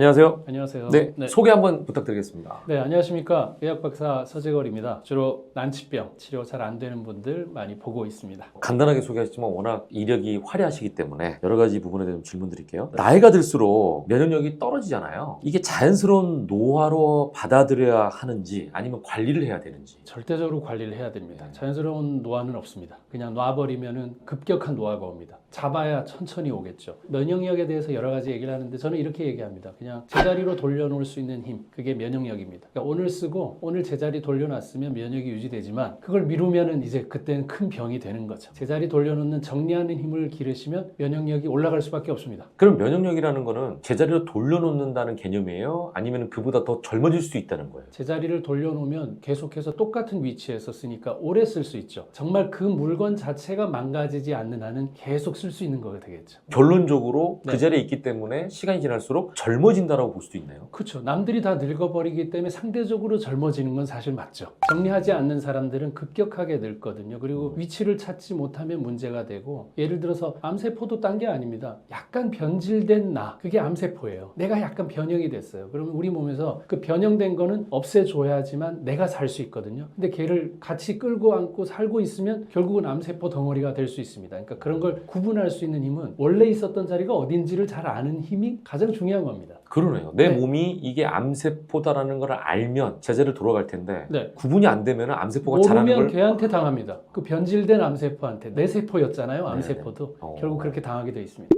안녕하세요. 안녕하세요. 네, 소개 한번 부탁드리겠습니다. 네, 안녕하십니까. 의학박사 서재걸입니다. 주로 난치병 치료 잘 안 되는 분들 많이 보고 있습니다. 간단하게 소개하셨지만 워낙 이력이 화려하시기 때문에 여러 가지 부분에 대해서 질문 드릴게요. 나이가 들수록 면역력이 떨어지잖아요. 이게 자연스러운 노화로 받아들여야 하는지 아니면 관리를 해야 되는지. 절대적으로 관리를 해야 됩니다. 네. 자연스러운 노화는 없습니다. 그냥 놔버리면은 급격한 노화가 옵니다. 잡아야 천천히 오겠죠. 면역력에 대해서 여러 가지 얘기를 하는데 저는 이렇게 얘기합니다. 그냥 제자리로 돌려놓을 수 있는 힘, 그게 면역력입니다. 그러니까 오늘 쓰고 오늘 제자리 돌려놨으면 면역이 유지되지만 그걸 미루면은 이제 그때는 큰 병이 되는 거죠. 제자리 돌려놓는 정리하는 힘을 기르시면 면역력이 올라갈 수밖에 없습니다. 그럼 면역력이라는 거는 제자리로 돌려놓는다는 개념이에요? 아니면 그보다 더 젊어질 수 있다는 거예요? 제자리를 돌려놓으면 계속해서 똑같은 위치에서 쓰니까 오래 쓸 수 있죠. 정말 그 물건 자체가 망가지지 않는 한은 계속 쓸 수 있는 거가 되겠죠. 결론적으로 네. 그 자리에 있기 때문에 시간이 지날수록 젊어진다라고 볼 수도 있나요? 그렇죠. 남들이 다 늙어버리기 때문에 상대적으로 젊어지는 건 사실 맞죠. 정리하지 않는 사람들은 급격하게 늙거든요. 그리고 위치를 찾지 못하면 문제가 되고, 예를 들어서 암세포도 딴 게 아닙니다. 약간 변질된 나, 그게 암세포예요. 내가 약간 변형이 됐어요. 그러면 우리 몸에서 그 변형된 거는 없애줘야지만 내가 살 수 있거든요. 근데 걔를 같이 끌고 안고 살고 있으면 결국은 암세포 덩어리가 될 수 있습니다. 그러니까 그런 걸 구분할 수 있는 힘은 원래 있었던 자리가 어딘지를 잘 아는 힘이 가장 중요한 겁니다. 그러네요. 내 네. 몸이 이게 암세포다라는 걸 알면 제자리를 돌아갈 텐데 네. 구분이 안 되면 암세포가 자라는 모르면 걸 걔한테 당합니다. 그 변질된 암세포한테. 내 세포였잖아요. 암세포도. 네네. 결국 그렇게 당하게 돼 있습니다.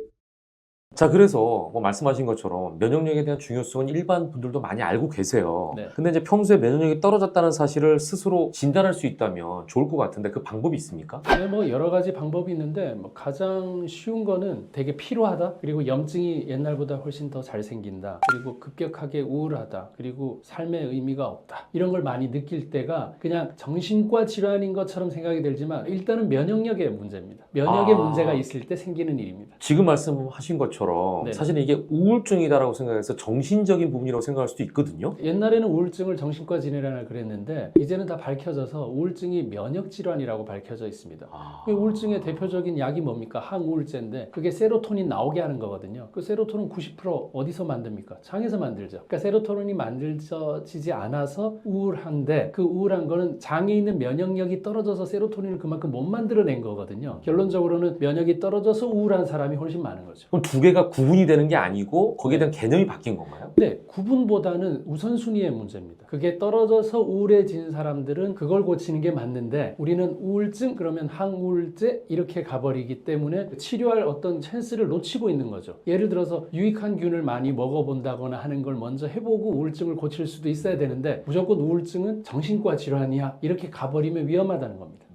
자, 그래서 뭐 말씀하신 것처럼 면역력에 대한 중요성은 일반 분들도 많이 알고 계세요. 네. 근데 이제 평소에 면역력이 떨어졌다는 사실을 스스로 진단할 수 있다면 좋을 것 같은데 그 방법이 있습니까? 네, 뭐 여러 가지 방법이 있는데 뭐 가장 쉬운 거는 되게 피로하다. 그리고 염증이 옛날보다 훨씬 더 잘 생긴다. 그리고 급격하게 우울하다. 그리고 삶의 의미가 없다. 이런 걸 많이 느낄 때가 그냥 정신과 질환인 것처럼 생각이 들지만 일단은 면역력의 문제입니다. 면역의 문제가 있을 때 생기는 일입니다. 지금 말씀하신 것처럼 네네. 사실은 이게 우울증이다라고 생각해서 정신적인 부분이라고 생각할 수도 있거든요. 옛날에는 우울증을 정신과 질환이라 그랬는데 이제는 다 밝혀져서 우울증이 면역질환이라고 밝혀져 있습니다. 우울증의 대표적인 약이 뭡니까? 항우울제인데 그게 세로토닌 나오게 하는 거거든요. 그 세로토닌 90% 어디서 만듭니까? 장에서 만들죠. 그러니까 세로토닌이 만들어지지 않아서 우울한데 그 우울한 거는 장에 있는 면역력이 떨어져서 세로토닌을 그만큼 못 만들어낸 거거든요. 결론적으로는 면역이 떨어져서 우울한 사람이 훨씬 많은 거죠. 그럼 두 개가 구분이 되는 게 아니고 거기에 대한 개념이 바뀐 건가요? 네, 구분보다는 우선순위의 문제입니다. 그게 떨어져서 우울해진 사람들은 그걸 고치는 게 맞는데 우리는 우울증 그러면 항우울제 이렇게 가버리기 때문에 치료할 어떤 찬스를 놓치고 있는 거죠. 예를 들어서 유익한 균을 많이 먹어본다거나 하는 걸 먼저 해보고 우울증을 고칠 수도 있어야 되는데 무조건 우울증은 정신과 질환이야 이렇게 가버리면 위험하다는 겁니다.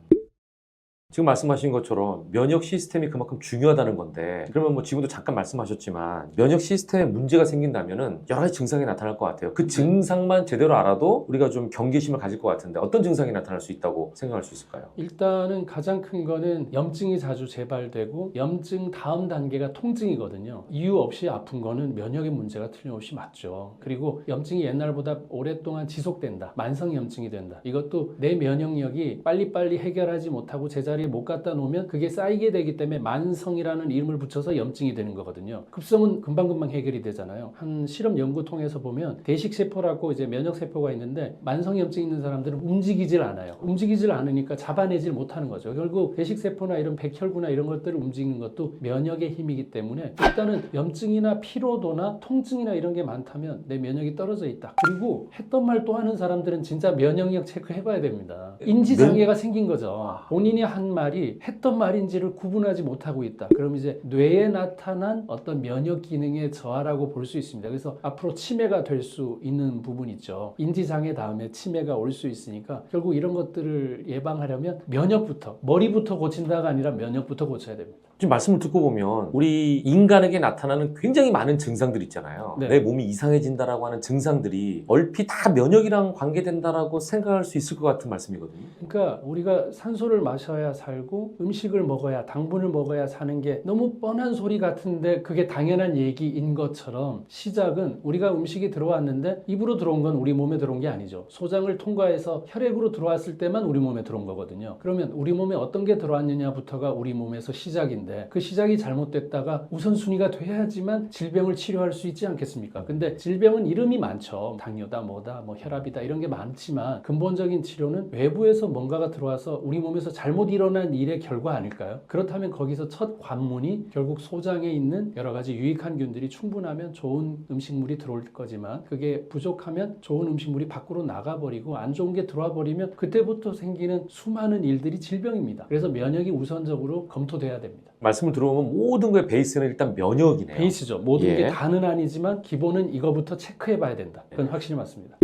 지금 말씀하신 것처럼 면역 시스템이 그만큼 중요하다는 건데 그러면 뭐 지금도 잠깐 말씀하셨지만 면역 시스템에 문제가 생긴다면은 여러 가지 증상이 나타날 것 같아요. 그 증상만 제대로 알아도 우리가 좀 경계심을 가질 것 같은데 어떤 증상이 나타날 수 있다고 생각할 수 있을까요? 일단은 가장 큰 거는 염증이 자주 재발되고 염증 다음 단계가 통증이거든요. 이유 없이 아픈 거는 면역의 문제가 틀림없이 맞죠. 그리고 염증이 옛날보다 오랫동안 지속된다. 만성염증이 된다. 이것도 내 면역력이 빨리빨리 해결하지 못하고 제자리에 못 갖다 놓으면 그게 쌓이게 되기 때문에 만성이라는 이름을 붙여서 염증이 되는 거거든요. 급성은 금방금방 해결이 되잖아요. 한 실험 연구 통해서 보면 대식세포라고 이제 면역세포가 있는데 만성염증 있는 사람들은 움직이질 않아요. 움직이질 않으니까 잡아내질 못하는 거죠. 결국 대식세포나 이런 백혈구나 이런 것들을 움직이는 것도 면역의 힘이기 때문에 일단은 염증이나 피로도나 통증이나 이런 게 많다면 내 면역이 떨어져 있다. 그리고 했던 말 또 하는 사람들은 진짜 면역력 체크해봐야 됩니다. 인지장애가 생긴 거죠. 본인이 한 말이 했던 말인지를 구분하지 못하고 있다. 그럼 이제 뇌에 나타난 어떤 면역 기능의 저하라고 볼 수 있습니다. 그래서 앞으로 치매가 될 수 있는 부분이 있죠. 인지장애 다음에 치매가 올 수 있으니까 결국 이런 것들을 예방하려면 면역부터, 머리부터 고친다가 아니라 면역부터 고쳐야 됩니다. 지금 말씀을 듣고 보면 우리 인간에게 나타나는 굉장히 많은 증상들 있잖아요. 네. 내 몸이 이상해진다라고 하는 증상들이 얼핏 다 면역이랑 관계된다라고 생각할 수 있을 것 같은 말씀이거든요. 그러니까 우리가 산소를 마셔야 살고 음식을 먹어야 당분을 먹어야 사는 게 너무 뻔한 소리 같은데 그게 당연한 얘기인 것처럼 시작은 우리가 음식이 들어왔는데 입으로 들어온 건 우리 몸에 들어온 게 아니죠. 소장을 통과해서 혈액으로 들어왔을 때만 우리 몸에 들어온 거거든요. 그러면 우리 몸에 어떤 게 들어왔느냐부터가 우리 몸에서 시작인데 건데 그 시작이 잘못됐다가 우선순위가 돼야지만 질병을 치료할 수 있지 않겠습니까? 근데 질병은 이름이 많죠. 당뇨다, 뭐다, 뭐 혈압이다 이런 게 많지만 근본적인 치료는 외부에서 뭔가가 들어와서 우리 몸에서 잘못 일어난 일의 결과 아닐까요? 그렇다면 거기서 첫 관문이 결국 소장에 있는 여러 가지 유익한 균들이 충분하면 좋은 음식물이 들어올 거지만 그게 부족하면 좋은 음식물이 밖으로 나가버리고 안 좋은 게 들어와 버리면 그때부터 생기는 수많은 일들이 질병입니다. 그래서 면역이 우선적으로 검토돼야 됩니다. 말씀을 들어보면 모든 거의 베이스는 일단 면역이네요. 베이스죠. 모든 예. 게 다는 아니지만 기본은 이거부터 체크해 봐야 된다. 그건 확실히 맞습니다.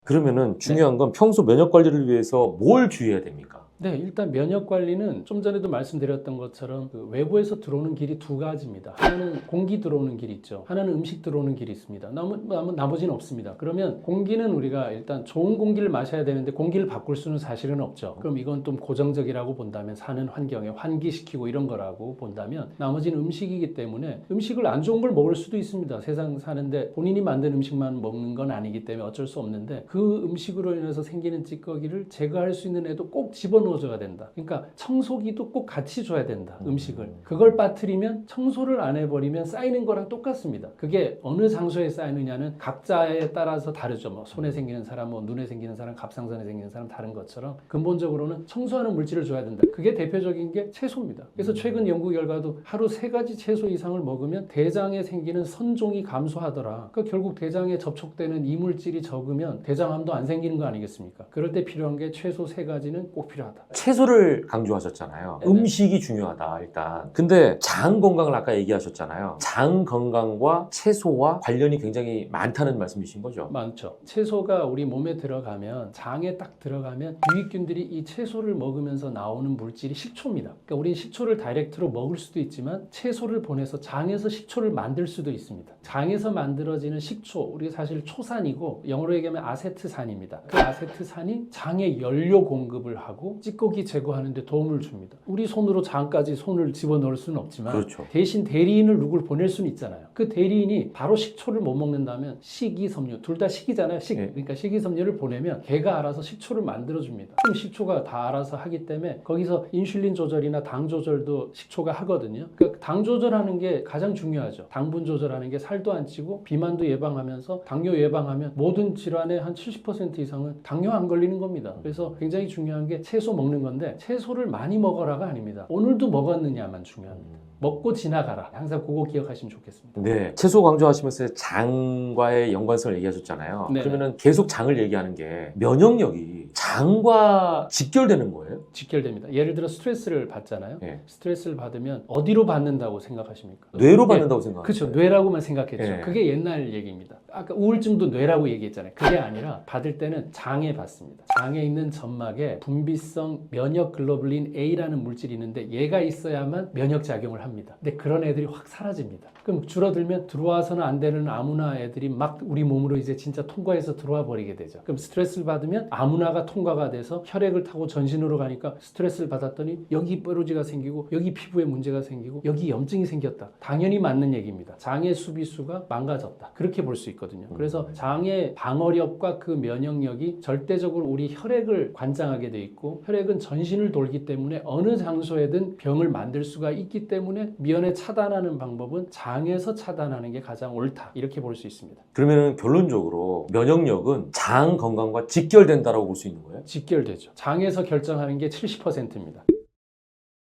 그러면은 중요한 건 평소 면역 관리를 위해서 뭘 주의해야 됩니까? 네, 일단 면역 관리는 좀 전에도 말씀드렸던 것처럼 그 외부에서 들어오는 길이 두 가지입니다. 하나는 공기 들어오는 길이 있죠. 하나는 음식 들어오는 길이 있습니다. 나머지는 없습니다. 그러면 공기는 우리가 일단 좋은 공기를 마셔야 되는데 공기를 바꿀 수는 사실은 없죠. 그럼 이건 좀 고정적이라고 본다면 사는 환경에 환기시키고 이런 거라고 본다면 나머지는 음식이기 때문에 음식을 안 좋은 걸 먹을 수도 있습니다. 세상 사는데 본인이 만든 음식만 먹는 건 아니기 때문에 어쩔 수 없는데 그 음식으로 인해서 생기는 찌꺼기를 제거할 수 있는 애도 꼭 집어넣어줘야 된다. 그러니까 청소기도 꼭 같이 줘야 된다. 음식을. 그걸 빠뜨리면 청소를 안 해버리면 쌓이는 거랑 똑같습니다. 그게 어느 장소에 쌓이느냐는 각자에 따라서 다르죠. 뭐 손에 생기는 사람, 뭐 눈에 생기는 사람, 갑상선에 생기는 사람 다른 것처럼 근본적으로는 청소하는 물질을 줘야 된다. 그게 대표적인 게 채소입니다. 그래서 최근 연구 결과도 하루 3가지 채소 이상을 먹으면 대장에 생기는 선종이 감소하더라. 그러니까 결국 대장에 접촉되는 이물질이 적으면 대장암도 안 생기는 거 아니겠습니까? 그럴 때 필요한 게 최소 3가지는 꼭 필요하다. 채소를 강조하셨잖아요. 네네. 음식이 중요하다 일단. 근데 장 건강을 아까 얘기하셨잖아요. 장 건강과 채소와 관련이 굉장히 많다는 말씀이신 거죠? 많죠. 채소가 우리 몸에 들어가면 장에 딱 들어가면 유익균들이 이 채소를 먹으면서 나오는 물질이 식초입니다. 그러니까 우리는 식초를 다이렉트로 먹을 수도 있지만 채소를 보내서 장에서 식초를 만들 수도 있습니다. 장에서 만들어지는 식초, 우리가 사실 초산이고 영어로 얘기하면 아세트산입니다. 그 아세트산이 장에 연료 공급을 하고 찌꺼기 제거하는 데 도움을 줍니다. 우리 손으로 장까지 손을 집어넣을 수는 없지만 그렇죠. 대신 대리인을 누굴 보낼 수는 있잖아요. 그 대리인이 바로 식초를 못 먹는다면 식이섬유, 둘 다 식이잖아요. 네. 그러니까 식이섬유를 보내면 걔가 알아서 식초를 만들어줍니다. 그럼 식초가 다 알아서 하기 때문에 거기서 인슐린 조절이나 당 조절도 식초가 하거든요. 그러니까 당 조절하는 게 가장 중요하죠. 당분 조절하는 게 살도 안 찌고 비만도 예방하면서 당뇨 예방하면 모든 질환의 한 70% 이상은 당뇨 안 걸리는 겁니다. 그래서 굉장히 중요한 게 채소 먹는 건데 채소를 많이 먹어라가 아닙니다. 오늘도 먹었느냐만 중요합니다. 먹고 지나가라. 항상 그거 기억하시면 좋겠습니다. 네. 채소 강조하시면서 장과의 연관성을 얘기하셨잖아요. 네네. 그러면은 계속 장을 얘기하는 게 면역력이 장과 직결되는 거예요? 직결됩니다. 예를 들어 스트레스를 받잖아요. 네. 스트레스를 받으면 어디로 받는다고 생각하십니까? 뇌로 받는다고 생각합니다. 그렇죠. 뇌라고만 생각했죠. 네. 그게 옛날 얘기입니다. 아까 우울증도 뇌라고 얘기했잖아요. 그게 아니라 받을 때는 장에 받습니다. 장에 있는 점막에 분비성 면역 글로불린 A라는 물질이 있는데 얘가 있어야만 면역 작용을 합니다. 근데 그런 애들이 확 사라집니다. 그럼 줄어들면 들어와서는 안 되는 아무나 애들이 막 우리 몸으로 이제 진짜 통과해서 들어와 버리게 되죠. 그럼 스트레스를 받으면 아무나가 통과가 돼서 혈액을 타고 전신으로 가니까 스트레스를 받았더니 여기 뾰루지가 생기고 여기 피부에 문제가 생기고 여기 염증이 생겼다. 당연히 맞는 얘기입니다. 장의 수비수가 망가졌다. 그렇게 볼 수 있거든요. 그래서 장의 방어력과 그 면역력이 절대적으로 우리 혈액을 관장하게 돼 있고 혈액은 전신을 돌기 때문에 어느 장소에든 병을 만들 수가 있기 때문에 면에 차단하는 방법은 장에서 차단하는 게 가장 옳다. 이렇게 볼 수 있습니다. 그러면 결론적으로 면역력은 장 건강과 직결된다라고 볼 수 있는 거예요? 직결되죠. 장에서 결정하는 게 70%입니다.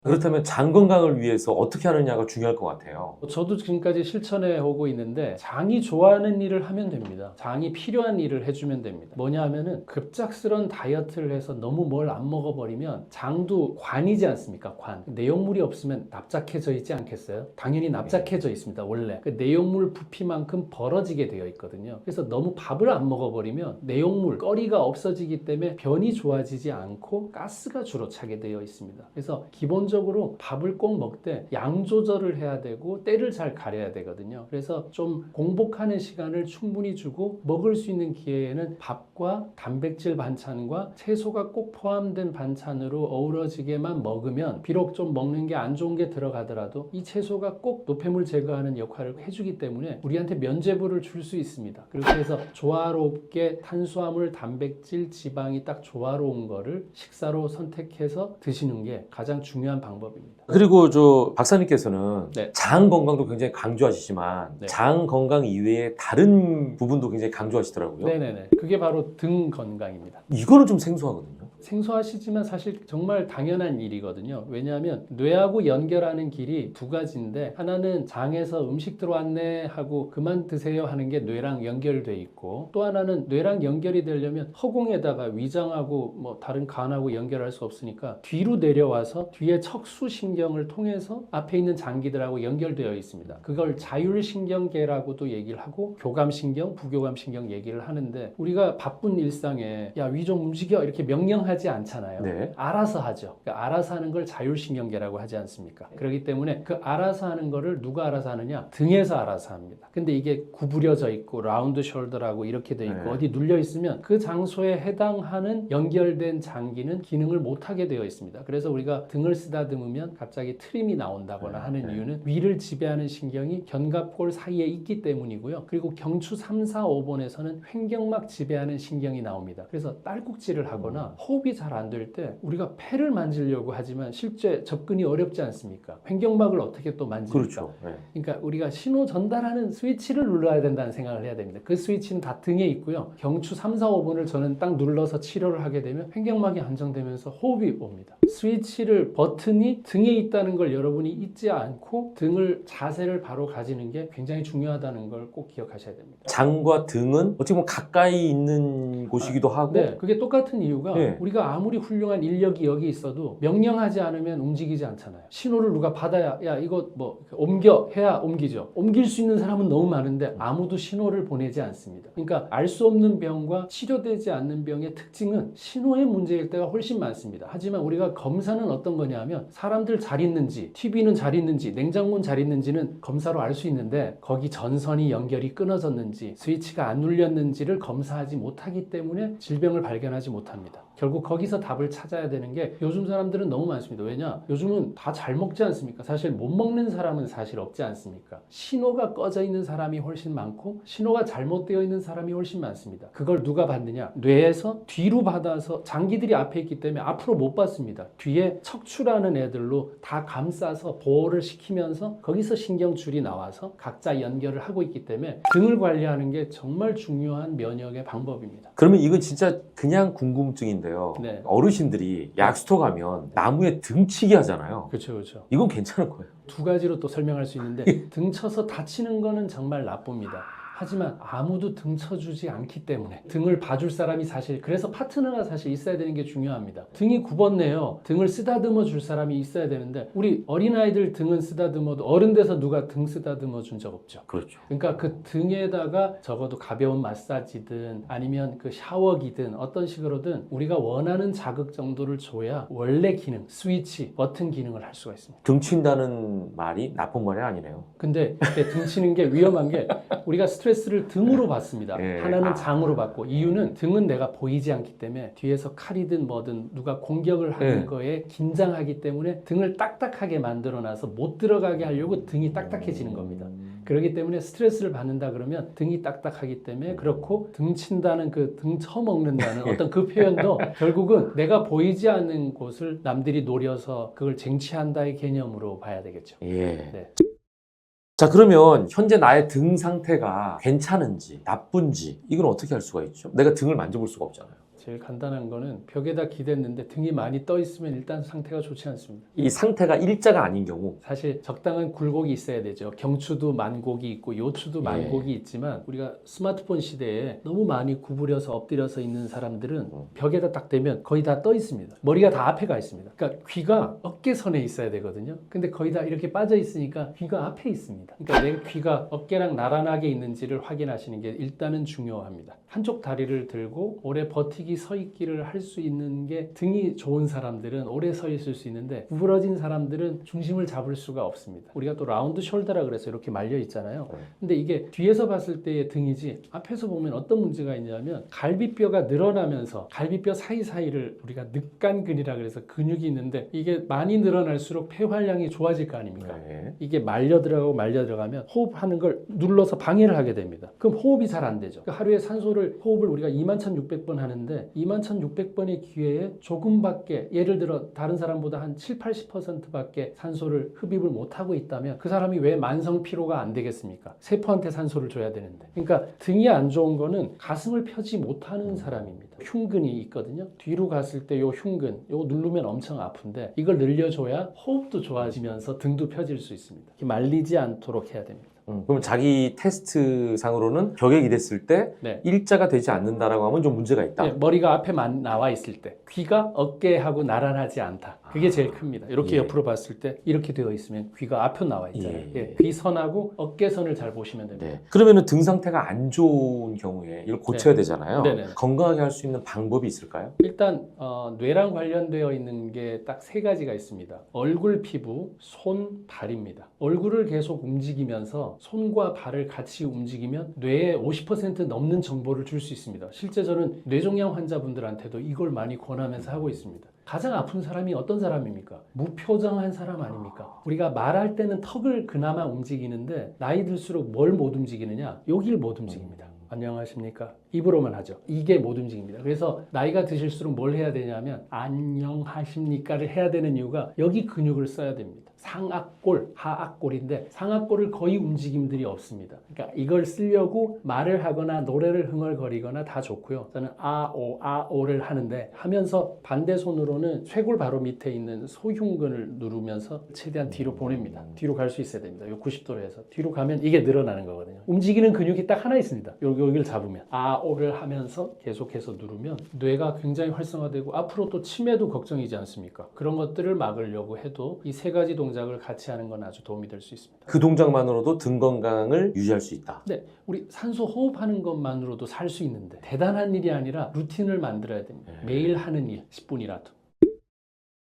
그렇다면 장 건강을 위해서 어떻게 하느냐가 중요할 것 같아요. 저도 지금까지 실천해 오고 있는데 장이 좋아하는 일을 하면 됩니다. 장이 필요한 일을 해주면 됩니다. 뭐냐 하면은 급작스런 다이어트를 해서 너무 뭘 안 먹어버리면 장도 관이지 않습니까? 관. 내용물이 없으면 납작해져 있지 않겠어요? 당연히 납작해져 있습니다. 원래. 그 내용물 부피만큼 벌어지게 되어 있거든요. 그래서 너무 밥을 안 먹어버리면 내용물, 거리가 없어지기 때문에 변이 좋아지지 않고 가스가 주로 차게 되어 있습니다. 그래서 기본적으로 밥을 꼭 먹되 양 조절을 해야 되고 때를 잘 가려야 되거든요. 그래서 좀 공복하는 시간을 충분히 주고 먹을 수 있는 기회에는 밥과 단백질 반찬과 채소가 꼭 포함된 반찬으로 어우러지게만 먹으면 비록 좀 먹는 게 안 좋은 게 들어가더라도 이 채소가 꼭 노폐물 제거하는 역할을 해주기 때문에 우리한테 면죄부를 줄 수 있습니다. 그렇게 해서 조화롭게 탄수화물, 단백질, 지방이 딱 조화로운 거를 식사로 선택해서 드시는 게 가장 중요한 중요한 방법입니다. 그리고 저 박사님께서는 네. 장 건강도 굉장히 강조하시지만 네. 장 건강 이외에 다른 부분도 굉장히 강조하시더라고요. 네네네. 그게 바로 등 건강입니다. 이거는 좀 생소하거든요. 생소하시지만 사실 정말 당연한 일이거든요. 왜냐하면 뇌하고 연결하는 길이 두 가지인데 하나는 장에서 음식 들어왔네 하고 그만 드세요 하는 게 뇌랑 연결돼 있고 또 하나는 뇌랑 연결이 되려면 허공에다가 위장하고 뭐 다른 간하고 연결할 수 없으니까 뒤로 내려와서 뒤에 척수신경을 통해서 앞에 있는 장기들하고 연결되어 있습니다. 그걸 자율신경계라고도 얘기를 하고 교감신경, 부교감신경 얘기를 하는데 우리가 바쁜 일상에 야, 위 좀 움직여 이렇게 명령하지 않잖아요. 네. 알아서 하죠. 그러니까 알아서 하는 걸 자율신경계라고 하지 않습니까? 그렇기 때문에 그 알아서 하는 거를 누가 알아서 하느냐? 등에서 알아서 합니다. 근데 이게 구부려져 있고 라운드 숄더라고 이렇게 돼 있고 네. 어디 눌려 있으면 그 장소에 해당하는 연결된 장기는 기능을 못 하게 되어 있습니다. 그래서 우리가 등을 쓰다듬으면 갑자기 트림이 나온다거나 네. 하는 네. 이유는 위를 지배하는 신경이 견갑골 사이에 있기 때문이고요. 그리고 경추 3, 4, 5번에서는 횡격막 지배하는 신경이 나옵니다. 그래서 딸꾹질을 하거나 호흡이 잘 안 될 때 우리가 폐를 만지려고 하지만 실제 접근이 어렵지 않습니까? 횡격막을 어떻게 또 만집니까? 그렇죠. 네. 그러니까 우리가 신호 전달하는 스위치를 눌러야 된다는 생각을 해야 됩니다. 그 스위치는 다 등에 있고요. 경추 3, 4, 5번을 저는 딱 눌러서 치료를 하게 되면 횡격막이 안정되면서 호흡이 옵니다. 스위치를 버튼이 등에 있다는 걸 여러분이 잊지 않고 등을 자세를 바로 가지는 게 굉장히 중요하다는 걸 꼭 기억하셔야 됩니다. 장과 등은 어떻게 보면 가까이 있는 곳이기도 하고 네, 그게 똑같은 이유가 네. 우리가 아무리 훌륭한 인력이 여기 있어도 명령하지 않으면 움직이지 않잖아요. 신호를 누가 받아야 야 이거 뭐 옮겨 해야 옮기죠. 옮길 수 있는 사람은 너무 많은데 아무도 신호를 보내지 않습니다. 그러니까 알 수 없는 병과 치료되지 않는 병의 특징은 신호의 문제일 때가 훨씬 많습니다. 하지만 우리가 검사는 어떤 거냐면 사람들 잘 있는지 TV는 잘 있는지 냉장고는 잘 있는지는 검사로 알 수 있는데 거기 전선이 연결이 끊어졌는지 스위치가 안 눌렸는지를 검사하지 못하기 때문에 질병을 발견하지 못합니다. 결국 거기서 답을 찾아야 되는 게 요즘 사람들은 너무 많습니다. 왜냐? 요즘은 다 잘 먹지 않습니까? 사실 못 먹는 사람은 사실 없지 않습니까? 신호가 꺼져 있는 사람이 훨씬 많고 신호가 잘못되어 있는 사람이 훨씬 많습니다. 그걸 누가 받느냐? 뇌에서 뒤로 받아서 장기들이 앞에 있기 때문에 앞으로 못 받습니다. 뒤에 척추라는 애들로 다 감싸서 보호를 시키면서 거기서 신경줄이 나와서 각자 연결을 하고 있기 때문에 등을 관리하는 게 정말 중요한 면역의 방법입니다. 그러면 이건 진짜 그냥 궁금증인데요. 네. 어르신들이 약수터 가면 나무에 등치기 하잖아요. 그렇죠, 그렇죠. 이건 괜찮은 거예요. 두 가지로 또 설명할 수 있는데 등 쳐서 다치는 거는 정말 나쁩니다. 하지만 아무도 등 쳐주지 않기 때문에 등을 봐줄 사람이 사실 그래서 파트너가 사실 있어야 되는 게 중요합니다. 등이 굽었네요. 등을 쓰다듬어 줄 사람이 있어야 되는데 우리 어린아이들 등은 쓰다듬어도 어른 돼서 누가 등 쓰다듬어 준 적 없죠. 그렇죠. 그러니까 그 등에다가 적어도 가벼운 마사지든 아니면 그 샤워기든 어떤 식으로든 우리가 원하는 자극 정도를 줘야 원래 기능, 스위치, 버튼 기능을 할 수가 있습니다. 등친다는 말이 나쁜 말이 아니네요. 근데 이렇게 등 치는 게 위험한 게 우리가 스트레스를 등으로 받습니다. 예. 하나는 장으로 받고 이유는 등은 내가 보이지 않기 때문에 뒤에서 칼이든 뭐든 누가 공격을 하는 예. 거에 긴장하기 때문에 등을 딱딱하게 만들어놔서 못 들어가게 하려고 등이 딱딱해지는 겁니다. 그렇기 때문에 스트레스를 받는다 그러면 등이 딱딱하기 때문에 그렇고 등 친다는 그 등 쳐먹는다는 어떤 그 표현도 결국은 내가 보이지 않는 곳을 남들이 노려서 그걸 쟁취한다의 개념으로 봐야 되겠죠. 예. 네. 자, 그러면 현재 나의 등 상태가 괜찮은지 나쁜지 이건 어떻게 할 수가 있죠? 내가 등을 만져볼 수가 없잖아요. 제일 간단한 거는 벽에다 기댔는데 등이 많이 떠 있으면 일단 상태가 좋지 않습니다. 이 상태가 일자가 아닌 경우 사실 적당한 굴곡이 있어야 되죠. 경추도 만곡이 있고 요추도 만곡이 있지만 우리가 스마트폰 시대에 너무 많이 구부려서 엎드려서 있는 사람들은 벽에다 딱 대면 거의 다 떠 있습니다. 머리가 다 앞에 가 있습니다. 그러니까 귀가 어깨선에 있어야 되거든요. 근데 거의 다 이렇게 빠져 있으니까 귀가 앞에 있습니다. 그러니까 내 귀가 어깨랑 나란하게 있는지를 확인하시는 게 일단은 중요합니다. 한쪽 다리를 들고 오래 버티기 서 있기를 할 수 있는 게 등이 좋은 사람들은 오래 서 있을 수 있는데 구부러진 사람들은 중심을 잡을 수가 없습니다. 우리가 또 라운드 숄더라 그래서 이렇게 말려 있잖아요. 근데 이게 뒤에서 봤을 때의 등이지 앞에서 보면 어떤 문제가 있냐면 갈비뼈가 늘어나면서 갈비뼈 사이사이를 우리가 늑간근이라 그래서 근육이 있는데 이게 많이 늘어날수록 폐활량이 좋아질 거 아닙니까? 네. 이게 말려 들어가면 호흡하는 걸 눌러서 방해를 하게 됩니다. 그럼 호흡이 잘 안 되죠. 그러니까 하루에 호흡을 우리가 21,600번 하는데 있는데 21,600번의 기회에 조금밖에 예를 들어 다른 사람보다 한 7, 80%밖에 산소를 흡입을 못하고 있다면 그 사람이 왜 만성 피로가 안 되겠습니까? 세포한테 산소를 줘야 되는데. 그러니까 등이 안 좋은 거는 가슴을 펴지 못하는 사람입니다. 흉근이 있거든요. 뒤로 갔을 때 요 흉근, 요 누르면 엄청 아픈데 이걸 늘려줘야 호흡도 좋아지면서 등도 펴질 수 있습니다. 말리지 않도록 해야 됩니다. 그럼 자기 테스트 상으로는 격액이 됐을 때 네. 일자가 되지 않는다라고 하면 좀 문제가 있다. 네, 머리가 앞에만 나와 있을 때 귀가 어깨하고 나란하지 않다. 그게 제일 큽니다. 이렇게 예. 옆으로 봤을 때 이렇게 되어 있으면 귀가 앞에 나와 있잖아요. 예. 예, 귀선하고 어깨선을 잘 보시면 됩니다. 네. 그러면은 등 상태가 안 좋은 경우에 이걸 고쳐야 되잖아요. 네네. 건강하게 할 수 있는 방법이 있을까요? 일단 뇌랑 관련되어 있는 게 딱 세 가지가 있습니다. 얼굴, 피부, 손, 발입니다. 얼굴을 계속 움직이면서 손과 발을 같이 움직이면 뇌에 50% 넘는 정보를 줄 수 있습니다. 실제 저는 뇌종양 환자분들한테도 이걸 많이 권하면서 하고 있습니다. 가장 아픈 사람이 어떤 사람입니까? 무표정한 사람 아닙니까? 우리가 말할 때는 턱을 그나마 움직이는데 나이 들수록 뭘 못 움직이느냐? 여기를 못 움직입니다. 안녕하십니까? 입으로만 하죠. 이게 못 움직입니다. 그래서 나이가 드실수록 뭘 해야 되냐면 안녕하십니까를 해야 되는 이유가 여기 근육을 써야 됩니다. 상악골, 하악골인데 상악골을 거의 움직임들이 없습니다. 그러니까 이걸 쓰려고 말을 하거나 노래를 흥얼거리거나 다 좋고요. 저는 아오를 하는데 하면서 반대 손으로는 쇄골 바로 밑에 있는 소흉근을 누르면서 최대한 뒤로 보냅니다. 뒤로 갈 수 있어야 됩니다. 요 90도로 해서 뒤로 가면 이게 늘어나는 거거든요. 움직이는 근육이 딱 하나 있습니다. 여기를 잡으면 아오를 하면서 계속해서 누르면 뇌가 굉장히 활성화되고 앞으로 또 치매도 걱정이지 않습니까? 그런 것들을 막으려고 해도 이 세 가지 동작을 같이 하는 건 아주 도움이 될 수 있습니다. 그 동작만으로도 등 건강을 유지할 수 있다. 네, 우리 산소 호흡하는 것만으로도 살 수 있는데 대단한 일이 아니라 루틴을 만들어야 됩니다. 매일 하는 일, 10분이라도.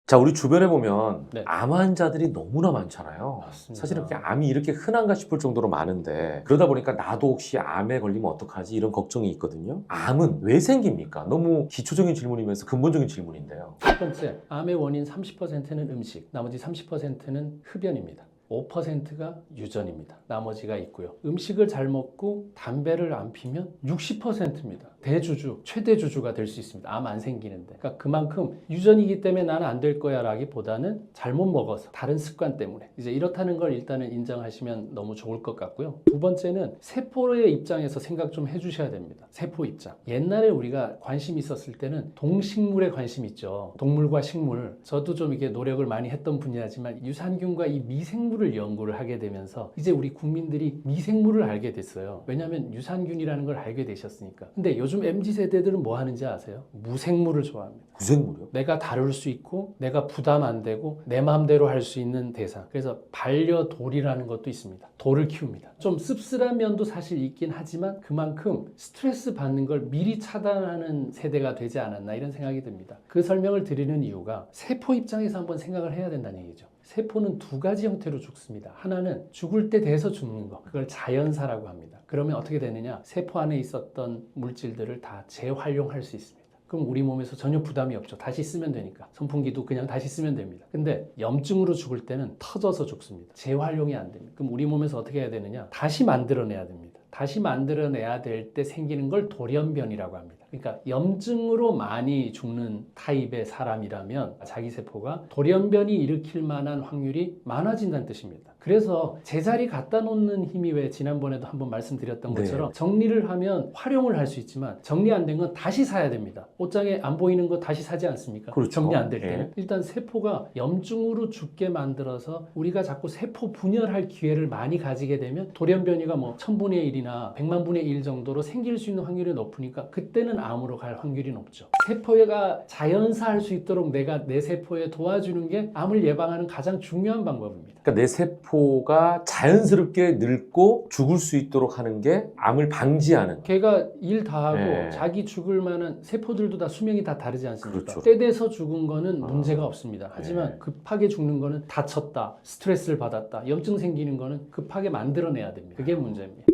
자, 우리 주변에 보면 네. 암 환자들이 너무나 많잖아요. 맞습니다. 사실은 그냥 암이 이렇게 흔한가 싶을 정도로 많은데 그러다 보니까 나도 혹시 암에 걸리면 어떡하지 이런 걱정이 있거든요. 암은 왜 생깁니까? 너무 기초적인 질문이면서 근본적인 질문인데요. 첫 번째, 암의 원인 30%는 음식, 나머지 30%는 흡연입니다. 5%가 유전입니다. 나머지가 있고요. 음식을 잘 먹고 담배를 안 피면 60%입니다. 대주주, 최대 주주가 될 수 있습니다. 암 안 생기는데. 그러니까 그만큼 유전이기 때문에 나는 안 될 거야 라기보다는 잘못 먹어서 다른 습관 때문에 이제 이렇다는 걸 일단은 인정하시면 너무 좋을 것 같고요. 두 번째는 세포의 입장에서 생각 좀 해주셔야 됩니다. 세포 입장. 옛날에 우리가 관심 있었을 때는 동식물에 관심 있죠. 동물과 식물. 저도 좀 이게 노력을 많이 했던 분야지만 유산균과 이 미생물을 연구를 하게 되면서 이제 우리 국민들이 미생물을 알게 됐어요. 왜냐하면 유산균이라는 걸 알게 되셨으니까. 근데 요즘 MZ세대들은 뭐 하는지 아세요? 무생물을 좋아합니다. 무생물이요? 내가 다룰 수 있고 내가 부담 안 되고 내 마음대로 할 수 있는 대상. 그래서 반려돌이라는 것도 있습니다. 돌을 키웁니다. 좀 씁쓸한 면도 사실 있긴 하지만 그만큼 스트레스 받는 걸 미리 차단하는 세대가 되지 않았나 이런 생각이 듭니다. 그 설명을 드리는 이유가 세포 입장에서 한번 생각을 해야 된다는 얘기죠. 세포는 두 가지 형태로 죽습니다. 하나는 죽을 때 돼서 죽는 거. 그걸 자연사라고 합니다. 그러면 어떻게 되느냐? 세포 안에 있었던 물질들을 다 재활용할 수 있습니다. 그럼 우리 몸에서 전혀 부담이 없죠. 다시 쓰면 되니까. 선풍기도 그냥 다시 쓰면 됩니다. 근데 염증으로 죽을 때는 터져서 죽습니다. 재활용이 안 됩니다. 그럼 우리 몸에서 어떻게 해야 되느냐? 다시 만들어내야 됩니다. 다시 만들어내야 될 때 생기는 걸 돌연변이라고 합니다. 그러니까 염증으로 많이 죽는 타입의 사람이라면 자기 세포가 돌연변이 일으킬 만한 확률이 많아진다는 뜻입니다. 그래서 제자리 갖다 놓는 힘이 왜 지난번에도 한번 말씀드렸던 것처럼 정리를 하면 활용을 할 수 있지만 정리 안 된 건 다시 사야 됩니다. 옷장에 안 보이는 거 다시 사지 않습니까? 그렇죠. 정리 안 될 때는. 예. 일단 세포가 염증으로 죽게 만들어서 우리가 자꾸 세포 분열할 기회를 많이 가지게 되면 돌연변이가 뭐 1000분의 1이나 100만 분의 1 정도로 생길 수 있는 확률이 높으니까 그때는 암으로 갈 확률이 높죠. 세포가 자연사할 수 있도록 내가 내 세포에 도와주는 게 암을 예방하는 가장 중요한 방법입니다. 그러니까 내 세포가 자연스럽게 늙고 죽을 수 있도록 하는 게 암을 방지하는. 걔가 일 다 하고 네. 자기 죽을 만한 세포들도 다 수명이 다 다르지 않습니까? 그렇죠. 때 돼서 죽은 거는 문제가 없습니다. 하지만 네. 급하게 죽는 거는 다쳤다, 스트레스를 받았다, 염증 생기는 거는 급하게 만들어내야 됩니다. 그게 문제입니다.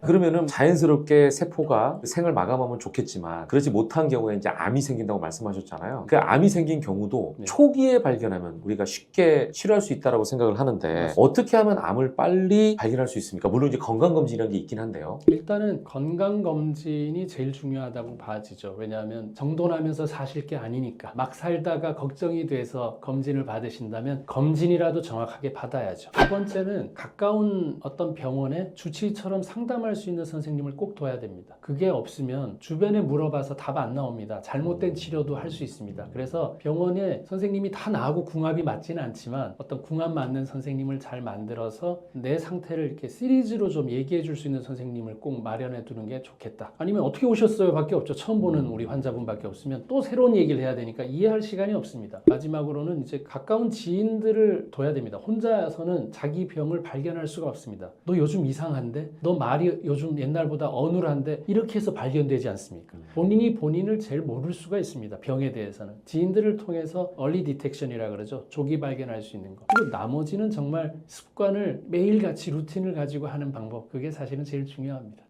그러면은 자연스럽게 세포가 생을 마감하면 좋겠지만 그러지 못한 경우에 이제 암이 생긴다고 말씀하셨잖아요. 그 암이 생긴 경우도 네. 초기에 발견하면 우리가 쉽게 치료할 수 있다고 생각을 하는데 맞습니다. 어떻게 하면 암을 빨리 발견할 수 있습니까? 물론 이제 건강검진이라는 게 있긴 한데요. 일단은 건강검진이 제일 중요하다고 봐지죠. 왜냐하면 정돈하면서 사실 게 아니니까. 막 살다가 걱정이 돼서 검진을 받으신다면 검진이라도 정확하게 받아야죠. 두 번째는 가까운 어떤 병원에 주치의처럼 상담할 수 있는 선생님을 꼭 둬야 됩니다. 그게 없으면 주변에 물어봐서 답 안 나옵니다. 잘못된 치료도 할 수 있습니다. 그래서 병원에 선생님이 다 나하고 궁합이 맞지는 않지만 어떤 궁합 맞는 선생님을 잘 만들어서 내 상태를 이렇게 시리즈로 좀 얘기해 줄 수 있는 선생님을 꼭 마련해 두는 게 좋겠다. 아니면 어떻게 오셨어요? 밖에 없죠. 처음 보는 우리 환자분밖에 없으면 또 새로운 얘기를 해야 되니까 이해할 시간이 없습니다. 마지막으로는 이제 가까운 지인들을 둬야 됩니다. 혼자서는 자기 병을 발견할 수가 없습니다. 너 요즘 이상한데? 너 말이 요즘 옛날보다 어눌한데? 이렇게 해서 발견되지 않습니까? 본인이 본인을 제일 모를 수가 있습니다. 병에 대해서는. 지인들을 통해서 얼리 디텍션이라 그러죠. 조기 발견할 수 있는 거. 그리고 나머지는 정말 습관을 매일같이 루틴을 가지고 하는 방법. 그게 사실은 제일 중요합니다.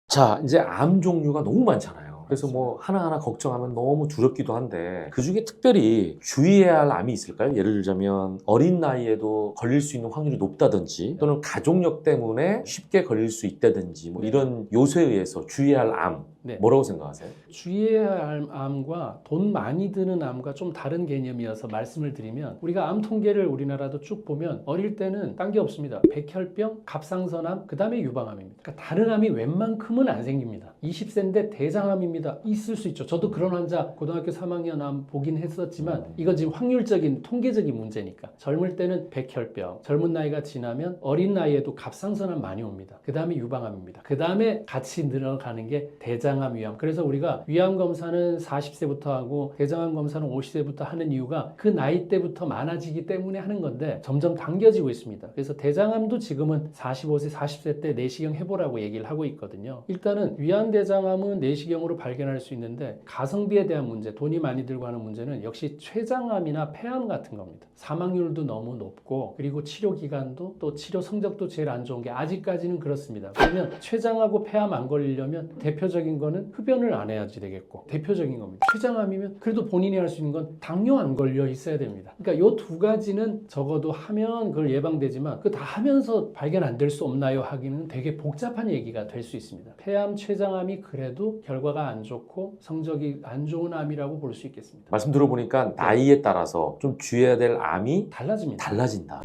자, 이제 암 종류가 너무 많잖아요. 그래서 뭐 하나하나 걱정하면 너무 두렵기도 한데 그 중에 특별히 주의해야 할 암이 있을까요? 예를 들자면 어린 나이에도 걸릴 수 있는 확률이 높다든지 또는 가족력 때문에 쉽게 걸릴 수 있다든지 뭐 이런 요소에 의해서 주의해야 할 암 네. 뭐라고 생각하세요? 주의해야 할 암과 돈 많이 드는 암과 좀 다른 개념이어서 말씀을 드리면 우리가 암 통계를 우리나라도 쭉 보면 어릴 때는 딴 게 없습니다. 백혈병, 갑상선암, 그 다음에 유방암입니다. 그러니까 다른 암이 웬만큼은 안 생깁니다. 20세인데 대장암입니다. 있을 수 있죠. 저도 그런 환자 고등학교 3학년 암 보긴 했었지만 이건 지금 확률적인 통계적인 문제니까. 젊을 때는 백혈병, 젊은 나이가 지나면 어린 나이에도 갑상선암 많이 옵니다. 그 다음에 유방암입니다. 그 다음에 같이 늘어가는 게 대장암, 위암. 그래서 우리가 위암 검사는 40세부터 하고 대장암 검사는 50세부터 하는 이유가 그 나이 때부터 많아지기 때문에 하는 건데 점점 당겨지고 있습니다. 그래서 대장암도 지금은 45세, 40세 때 내시경 해보라고 얘기를 하고 있거든요. 일단은 위암 대장암은 내시경으로 발견할 수 있는데 가성비에 대한 문제, 돈이 많이 들고 하는 문제는 역시 췌장암이나 폐암 같은 겁니다. 사망률도 너무 높고 그리고 치료 기간도 또 치료 성적도 제일 안 좋은 게 아직까지는 그렇습니다. 그러면 췌장하고 폐암 안 걸리려면 대표적인 거는 흡연을 안 해야지 되겠고 대표적인 겁니다. 췌장암이면 그래도 본인이 할 수 있는 건 당뇨 안 걸려 있어야 됩니다. 그러니까 이 두 가지는 적어도 하면 그걸 예방되지만 그 다 하면서 발견 안 될 수 없나요? 하기는 되게 복잡한 얘기가 될 수 있습니다. 폐암, 췌장암이 그래도 결과가 안 좋고 성적이 안 좋은 암이라고 볼 수 있겠습니다. 말씀 들어보니까 나이에 따라서 좀 주의해야 될 암이 달라집니다. 달라진다.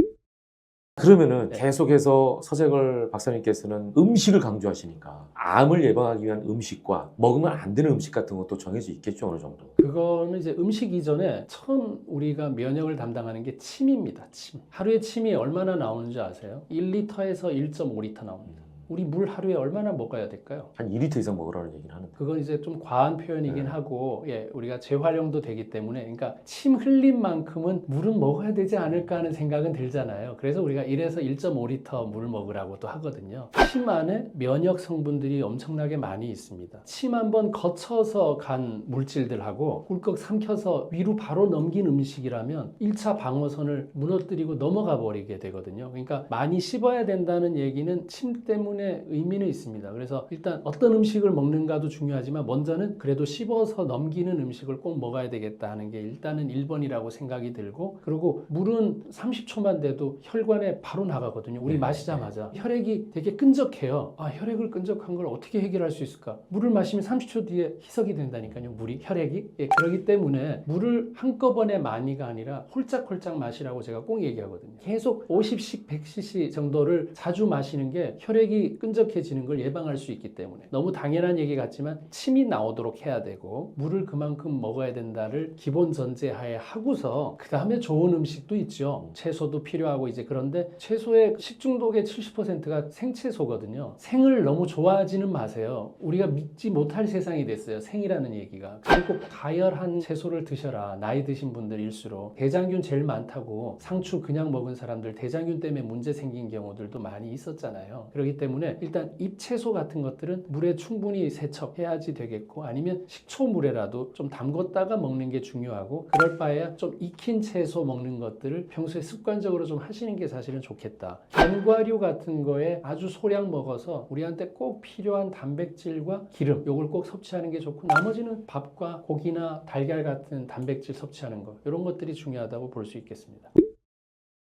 그러면은 네. 계속해서 서재걸 박사님께서는 음식을 강조하시니까 암을 예방하기 위한 음식과 먹으면 안 되는 음식 같은 것도 정해져 있겠죠, 어느 정도. 그거는 이제 음식 이전에 처음 우리가 면역을 담당하는 게 침입니다. 침. 하루에 침이 얼마나 나오는지 아세요? 1리터에서 1.5리터 나옵니다. 우리 물 하루에 얼마나 먹어야 될까요? 한 2리터 이상 먹으라는 얘기는 하는데. 그건 이제 좀 과한 표현이긴 하고, 예, 우리가 재활용도 되기 때문에, 그러니까 침 흘린 만큼은 물은 먹어야 되지 않을까 하는 생각은 들잖아요. 그래서 우리가 1에서 1.5리터 물 먹으라고도 하거든요. 침 안에 면역 성분들이 엄청나게 많이 있습니다. 침 한번 거쳐서 간 물질들하고 꿀꺽 삼켜서 위로 바로 넘긴 음식이라면 1차 방어선을 무너뜨리고 넘어가 버리게 되거든요. 그러니까 많이 씹어야 된다는 얘기는 침 때문에 의미는 있습니다. 그래서 일단 어떤 음식을 먹는가도 중요하지만 먼저는 그래도 씹어서 넘기는 음식을 꼭 먹어야 되겠다 하는 게 일단은 1번이라고 생각이 들고, 그리고 물은 30초만 돼도 혈관에 바로 나가거든요. 우리 마시자마자 혈액이 되게 끈적해요. 아, 혈액을 끈적한 걸 어떻게 해결할 수 있을까? 물을 마시면 30초 뒤에 희석이 된다니까요. 물이, 혈액이. 예, 그렇기 때문에 물을 한꺼번에 많이가 아니라 홀짝홀짝 마시라고 제가 꼭 얘기하거든요. 계속 50씩 100cc 정도를 자주 마시는 게 혈액이 끈적해지는 걸 예방할 수 있기 때문에 너무 당연한 얘기 같지만 침이 나오도록 해야 되고 물을 그만큼 먹어야 된다를 기본 전제하에 하고서 그 다음에 좋은 음식도 있죠. 채소도 필요하고 이제 그런데 채소의 식중독의 70%가 생채소거든요. 생을 너무 좋아하지는 마세요. 우리가 믿지 못할 세상이 됐어요. 생이라는 얘기가. 그리고 가열한 채소를 드셔라. 나이 드신 분들일수록 대장균 제일 많다고 상추 그냥 먹은 사람들 대장균 때문에 문제 생긴 경우들도 많이 있었잖아요. 그렇기 때문에 때문에 일단 잎채소 같은 것들은 물에 충분히 세척해야지 되겠고, 아니면 식초물에라도 좀 담궜다가 먹는 게 중요하고, 그럴 바에야 좀 익힌 채소 먹는 것들을 평소에 습관적으로 좀 하시는 게 사실은 좋겠다. 견과류 같은 거에 아주 소량 먹어서 우리한테 꼭 필요한 단백질과 기름, 요걸 꼭 섭취하는 게 좋고, 나머지는 밥과 고기나 달걀 같은 단백질 섭취하는 거, 이런 것들이 중요하다고 볼 수 있겠습니다.